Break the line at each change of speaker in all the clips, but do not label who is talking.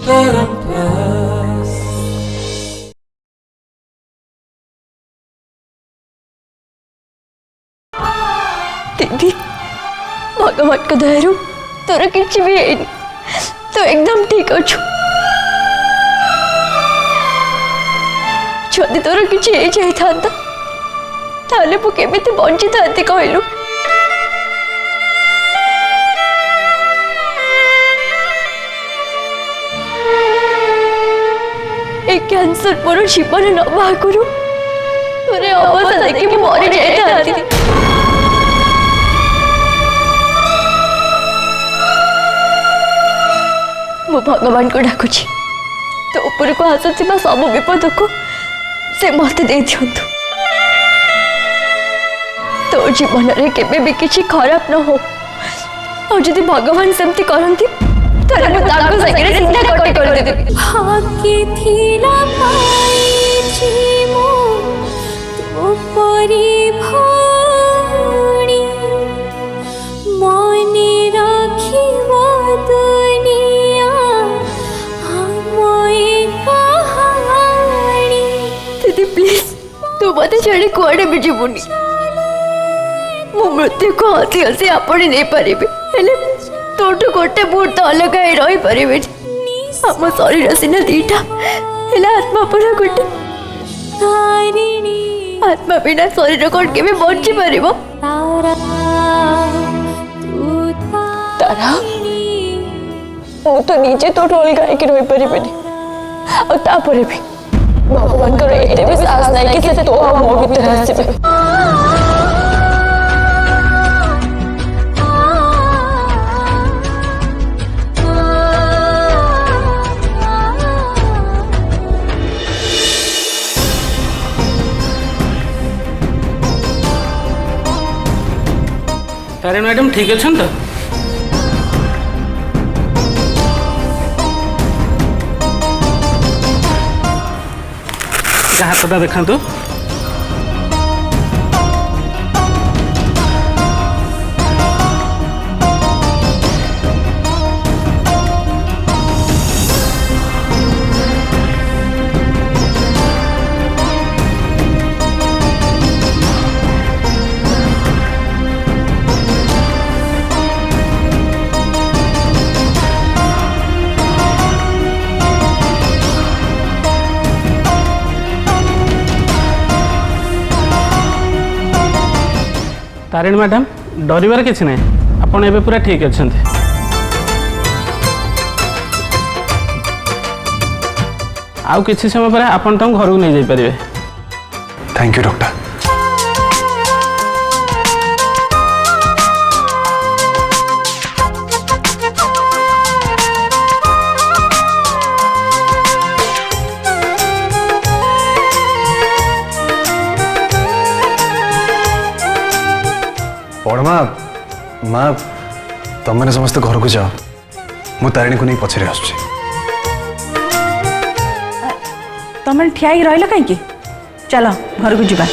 दीदी भगवान को दयारू तोर किसी भी है तो एकदम ठीक अच्छु जदि तोर किसी हो जाता ताले मु केमिति बंची था कहलु कैंसर मोर जीवन नवा करू तोरे अवस्था देखि मरी जाता मु भगवान को डाकुची तो ऊपर को आसुवा सब विपद को से मत दे दिंतु तो जीवन रे केबे भी किसी खराब न हो और जदि भगवान सेमती करंती तारे मु ताको सगरे सीधा कटी कर देबी
हाके थीला पाई छी मो तो परी भणी मने राखिवा दुनिया हमए कहानी
दीदी प्लीज तू मत छाड़ी कुआडे भी जीवनी मो मृत्यु को हसी हसी आपणे नहीं पारिबे हेले तोटू गोटे मुहूर्त अलग रही पारे आम शरीर सीना दीटा हेला आत्मा पूरा गोटे आत्मा बिना शरीर कौन के बची पार तारा मु तो निजे तो अलग रही पारे भी भगवान को साहस नहीं कि तो मो भीतर आसबे
तारिणी मैडम ठीक अच्छा तो हाथटा देखा तो तारिणी मैडम डरबार किसी ना आपड़ ए पूरा ठीक अच्छा आउ किसी समय पर आपन घर को नहीं जाई परिबे।
Thank you doctor. पड़मा माँ तुम मैंने समस्त घर को जाओ मु तारिणी को नहीं पछरे आसुची।
तुम ठिया रही कहीं चलो घर को जावा।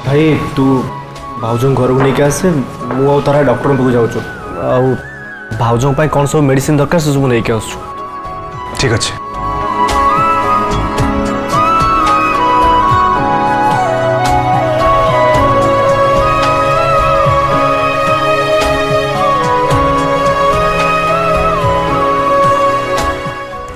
भाई तू भाउजों घर को लेके आसे मु तारा डॉक्टर पाक जाऊँ भाउजों कौन सब मेडिसिन दरकार से सब लेके आस।
ठीक अच्छे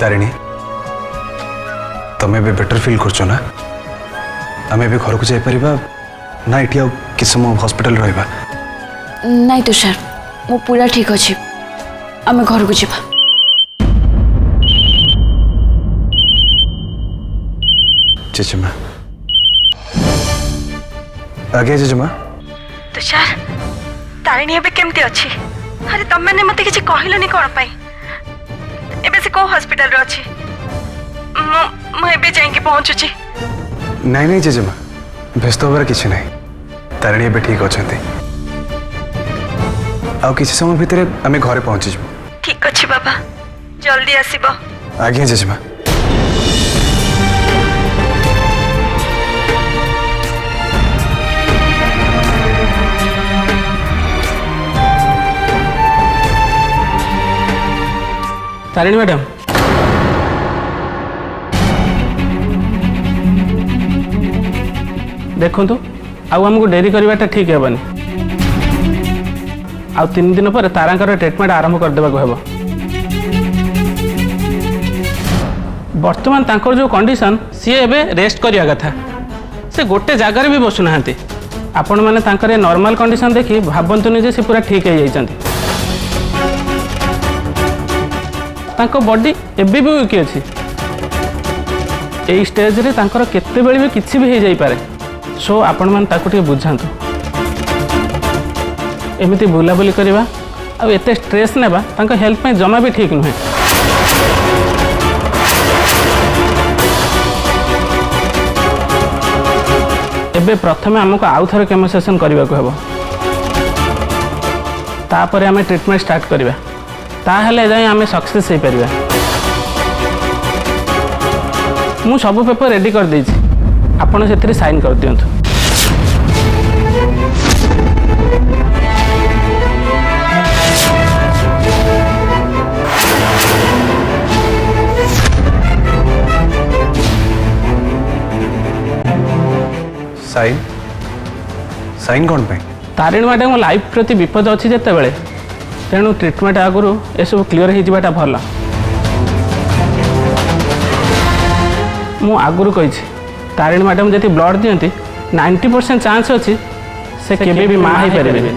तारिणी तुम्हें भी बेटर फील करछो ना आमे भी घर को जाई परिबा ना इटी आ कि समय हॉस्पिटल रहबा
नहीं तुषार मु पूरा ठीक अच्छे आम घर को जावा।
जेजेमा आगे जेजेमा
तुषार तारिणी एबे केमती अच्छी अरे तुम मैंने मत किसी कहलनि कौन पाई एबे से को हॉस्पिटल रे अच्छी मु एबे जाई के पहुंचुची।
नहीं नहीं जेजेमा व्यस्त होबार किसी नहीं तारिणी एबे ठीक अछंती आउ किसी समय भितर आमे घरे पहुंची जबो।
ठीक अच्छी बाबा जल्दी आसीबो
आज्ञा जेजेमा।
तारिणी मैडम देखु आमको डेरी करवाटा ठीक हेनी आ 3 दिन पर तारांकर ट्रीटमेंट आरंभ करदेवा हेब। बर्तमान तांकर जो कंडीशन सी एबे रेस्ट करिया कथा से गोटे जगार भी बसुना आपण मैंने तांकर नॉर्मल कंडीशन देखी भावतुनि जे से पूरा ठीक हो जाइछन्ति। तांको बॉडी एबे भी वीक अछि ए स्टेज रे तांकर केते बेले भी किछि भी हो जाई पारे। सो आपण मन ताको टिके बुझांतु एमिति बुलाबुली करवा आ एते स्ट्रेस नेबा तांको हेल्थ पे जमा भी ठीक नुहे। एबे प्रथमे हमको आउ थरे केमो सेशन करबा को हेबो तापर आमे ट्रीटमेंट स्टार्ट करबा ताहले जाई आमे सक्सेस हे परबा। मु सब पेपर रेडी कर देछि आपण सेथि साइन कर दियंतु।
साइन साइन कौन पे?
तारिणी मैडम लाइफ प्रति विपद अच्छी जिते बड़े तेणु ट्रीटमेंट आगु ये सब क्लीयर होता भल। मु आगुरी कही तारिणी मैडम जब ब्लड दियंती 90% चांस अच्छी से केबे भी माँ हो पारे।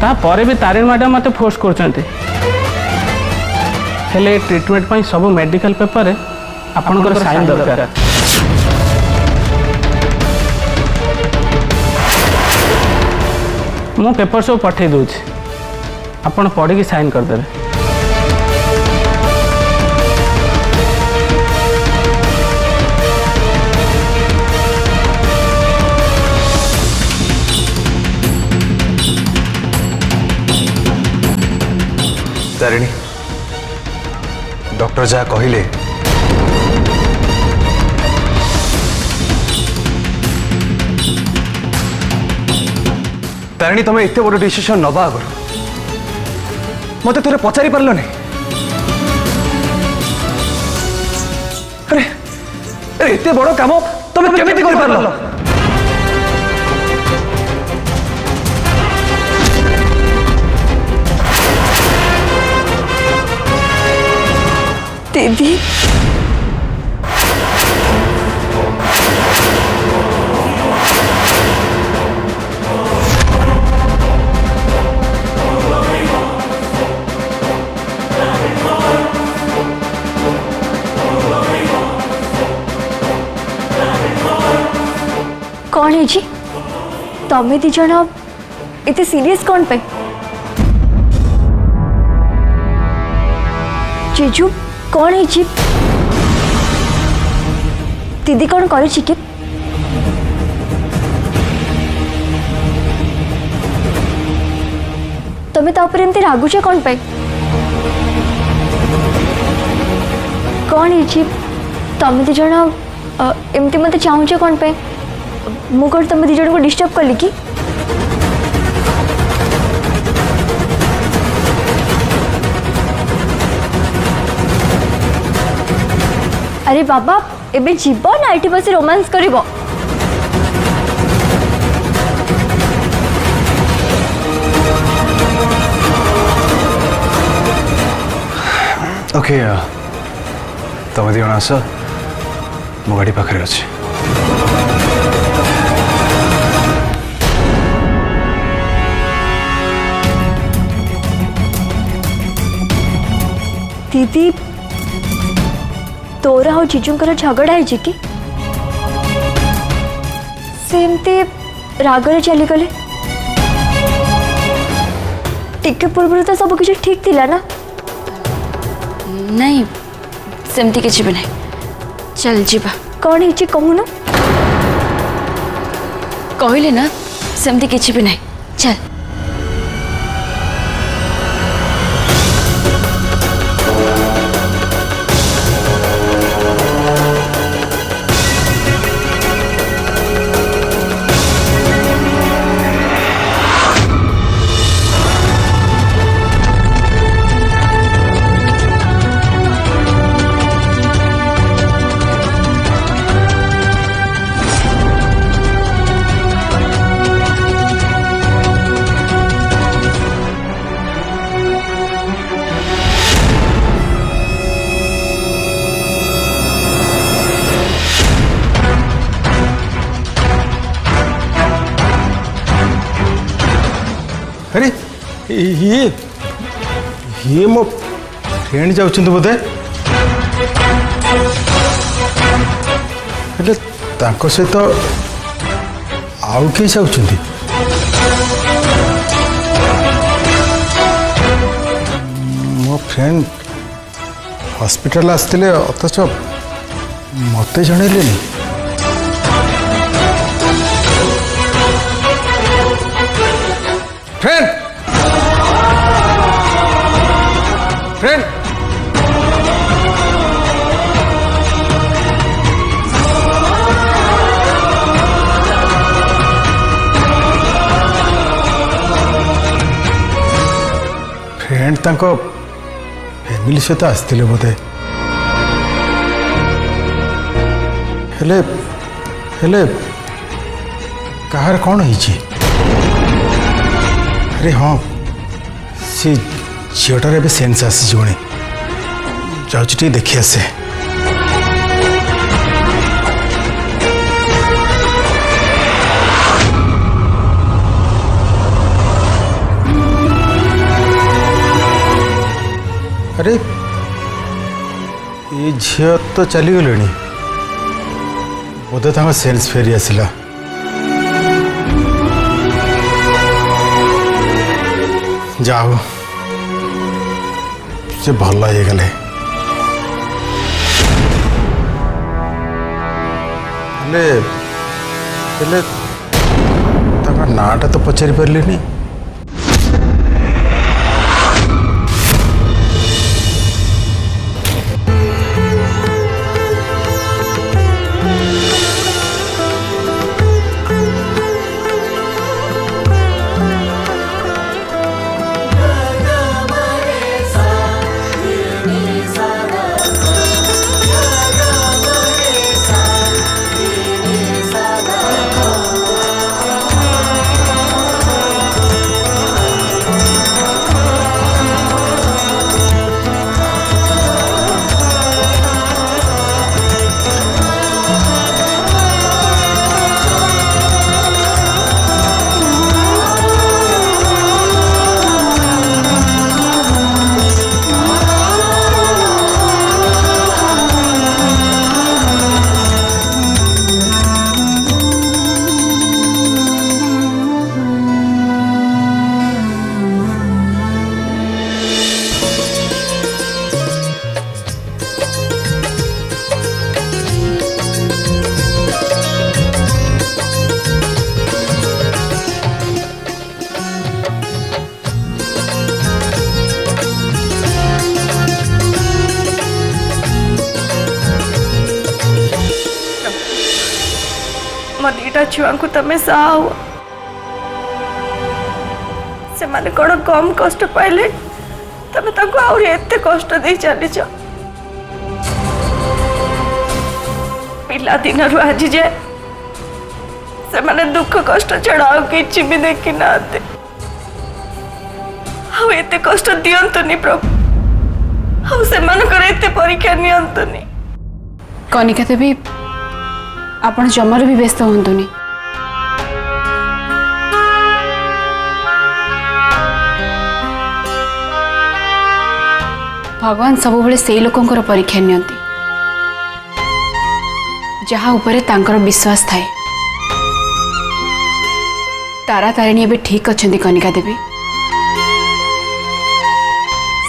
तापर भी तारिणी मैडम मत फोर्स करते हेले ट्रीटमेंट पाई सब मेडिकल पेपर आपनकर साइन दरकार। मु पेपर सब पठे दूची आपण पढ़ी साइन करदे।
तारिणी डॉक्टर जहाँ कहले तारिणी तुम एत बड़ डिसीजन नवा आगर मत थे पचारि पार नहीं। अरे अरे एत बड़ काम तुम केमिति कर पारल?
दीदी कौन है जी तमें दी जन इतने सीरियस कौन पे? जीजू कौन है जी? दीदी कौन करे कि तुम्हें तापर एमती रागुच कौन पे? कौन है जी तमें दी जन एमती मत चाहूच कौन पे? मु कौन तुम दी जन को डिस्टर्ब कली कि? अरे बाबा एबे जीव ना ये बस रोमांस कर।
ओके तुम दी आस मो गाड़ी पाखे अच्छे।
दीदी तोरा और जीजूंकर झगड़ा है कि सेमती रागरे चली गले? टिके पूर्व तो सब किसी ठीक थिला ना?
नहीं सेमती किसी भी नहीं। चल जीवा।
कौन है कहून? कहले ना सेमती किछि भी नहीं चल
अरे ये मो फ्रेंड जाउछन बोधे हेले तांको सहित आउ के जाउछन मो फ्रेंड हॉस्पिटल आसते अथच मत जनइले फ्रेंड फ्रेंड फ्रेंड तांको फैमिली सहित आसते बोधे हेले हेले कहार कौन होइछि अरे हाँ सी झीटार ए सेन्स आसी जाऊँ देखी आसे अरे ये झील तो चलीगले बोधे तक सेन्स फेरी आसला जाओ से भल हो गले नाटा तो पचारि पारे
मो दीटा छुआ को तमें साव से माने कौन कम कष्ट पाइले तमें ताको आउरी एते कष्ट दे चली छ पिला दिन रु आज जे से माने दुख कष्ट छड़ा किछि भी देखि नाते आउ एते कष्ट दियंतुनी प्रभु आउ से मान करे एते परीक्षा नियंतुनी
कनिका देवी आपण जमार भी व्यस्त होंतुनी भगवान सब बेले से लोकंकर परीक्षा नियंती जहा उपरे तांकर विश्वास थाए तारा तारिणी एबे ठीक अछंती कनिका देवी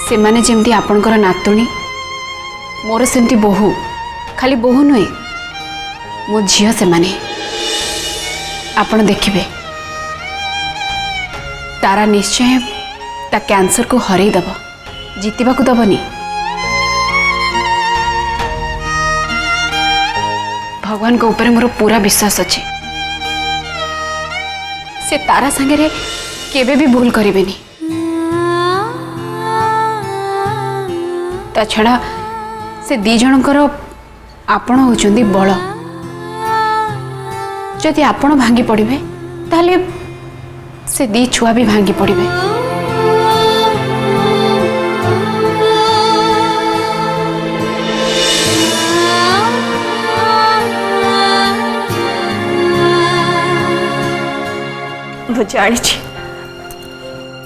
से माने जेमती आपणकर नातुणी मोर सेमती बहु खाली बहु नुहे मो झील से माने आपण देखिए तारा निश्चय ता कैंसर को हरई दब जीतवा को दबनी। भगवान को ऊपर मोर पूरा विश्वास अच्छे से तारा संगे केबे भी भूल करेनि। ता छड़ा से दी जनकर आपण होचंदी बल। जदि आपण भांगी पड़े ताले से दी छुआ भी भांगी पड़े।
मु जानी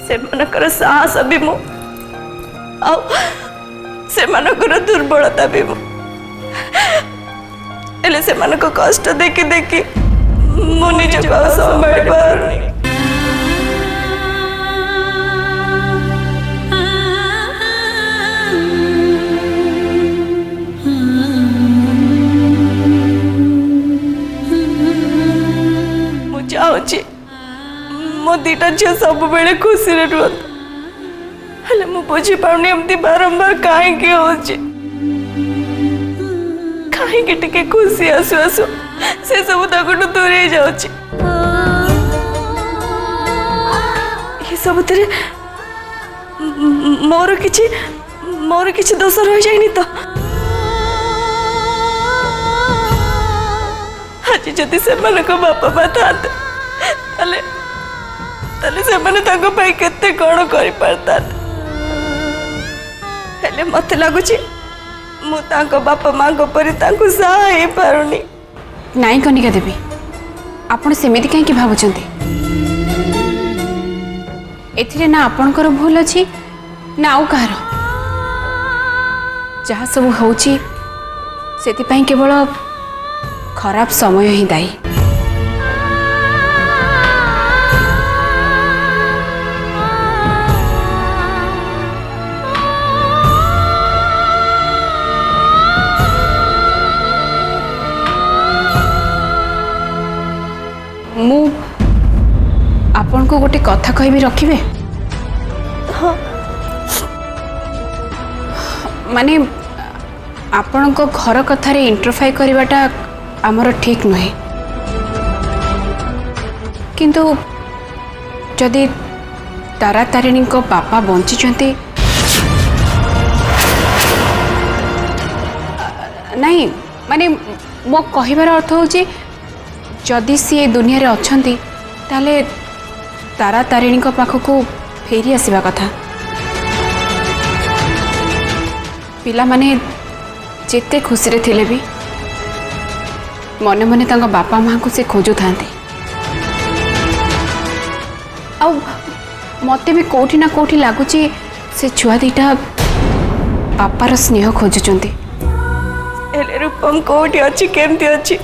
से मनकर साहस भी मु से मनकर दुर्बलता भी मु एले से मन को कष्ट देखी देखी मु निज को संभाल पारनी। मु चाहूची मो दीटा झील सब बेले खुशी रे रुहत हेले मु बुझी पाउनी एमती बारंबार काहे के होची काहे के टिके खुशी आसु आसु से सब ताकटू दूर ही जाउची। ये सब तेरे मोर किछि दोष रह जाइनी तो आज जदि से मन को बापा मा थाते ताले ताले से मन ताको पाई केते कोन करि परता हेले मते लागुची मु ताको बापा मां को परि ताको सहाय पारुनी।
नाई कनिका देवी आपण सेमिति कहीं भावुंट एथिरे ना आपणकर भूल अच्छी ना आउ कहार जहाँ सब होची सेतिपाई केवल खराब समय ही दायी। मु आपन को गोटे कथा कहबी रखिबे।
हाँ
माने आपण को घर कथार इंटरफाई करवाटा आमर ठीक नुहे किंतु जदि तारा तारिणी को बापा बंची नहीं माने मो कहिबार अर्थ होची जदि सी दुनिया रे अछंती ताले तारा तारिणी को पाखक फेरी आसवा कथा। पिला माने जेते खुशी रे थिले भी मने मने तांका बापा मां को से खोजु थांते आ मते भी कोठी ना कोठी लागुची से छुआ दीटा बापार स्नेह खोजुचंती।
एले रूपम कोठी अछि केमती अछि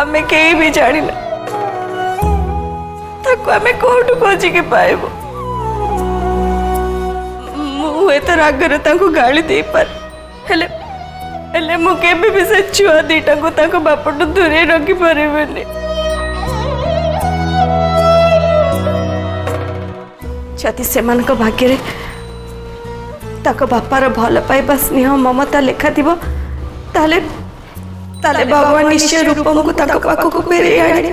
आमे केही भी जानि ना ताको आमे कोठु खोजी के पाएबो। मु एत रागरे ताको गाली दे पर हेले हेले मु केबे भी से छुआ दीटा को ताको बापटु दूरे रखी परिबेनी। जदि सेमान को भाग्य रे ताको बापार भल पाइबा स्नेह ममता लेखा थिबो ताले ताले भगवान निश्चय रूपम को ताको पाखो को फेरे आने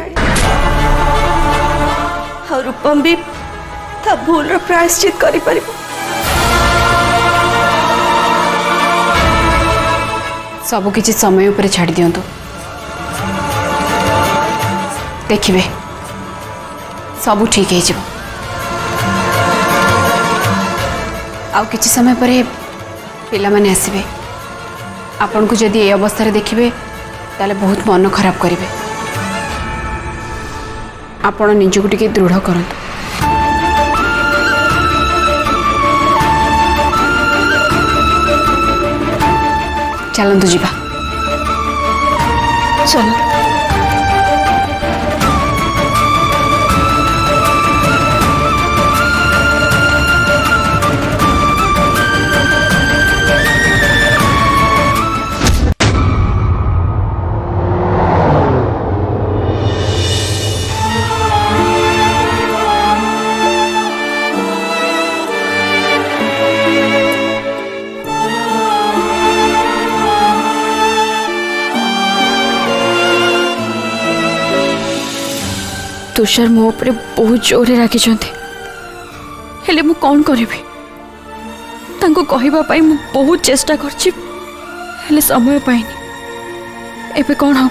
और रूपम भी ता भूल रो प्रायश्चित करि परिबो।
सब किसी समय उपर छाड़ दियंतु देखिए सब ठीक है जीव आउ किसी समय पर पिला माने आसबे आपन को जदि ए अवस्था रे देखिबे ताले बहुत मन खराब करिवे। आपण निजको टिके दृढ़ करंतु। चलंतु जीवा
चलो
तुषार मो ऊपर बहुत जोरे रागिଛନ୍ତି हेले मु कौन करिबि तांको कहिबा पई मु बहुत चेष्टा करछि हेले समय पाइनी एबे कौन हम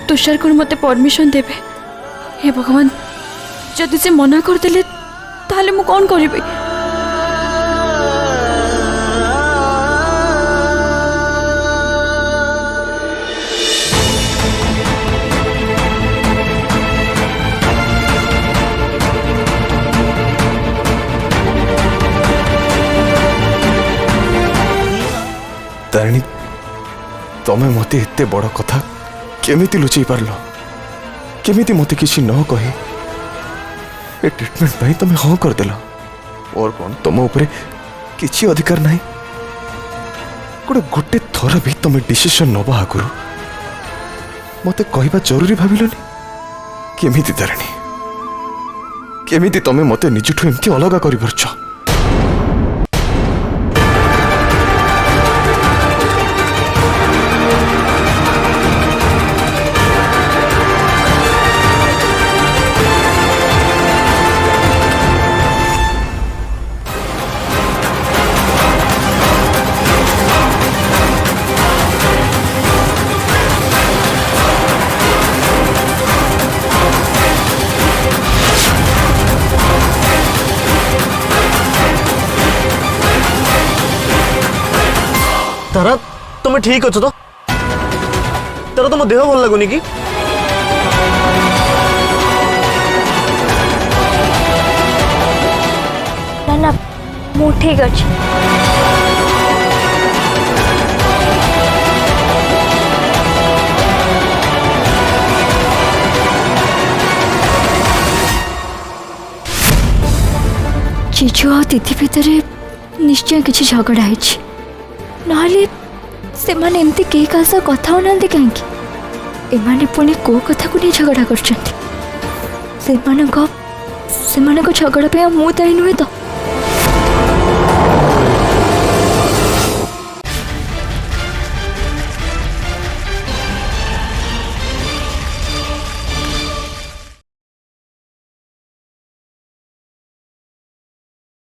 तुषार को मते परमिशन देबे हे भगवान जदि से मना कर देले ताले मु कौन करिबि
तारिणी तमें मते एते बड़ कथा केमिति लुचई पारल केमिति मते किछि न कहे ए ट्रीटमेंट भाई तमें हाँ कर देला और कौन तुम ऊपर किछि अधिकार नहीं गोटे थर भी तमें डिसीजन नबा आगुरु मते कहबा जरूरी भाबिलनी केमिति तारिणी केमिति तमें मते निजुठु एमती अलगा करि परछ
तारा तुम्हें ठीक अच्छो तो तारा तुम देह भल लगुनि कि
ना ना मु ठीक अछि जीजू आ दीदी भितर निश्चय किसी झगड़ा है नहले से माने एमती के का सह कथा होना कहीं एमाने पुणी को कथा को नहीं झगड़ा कर झगड़ा पे मु दायी नुहे तो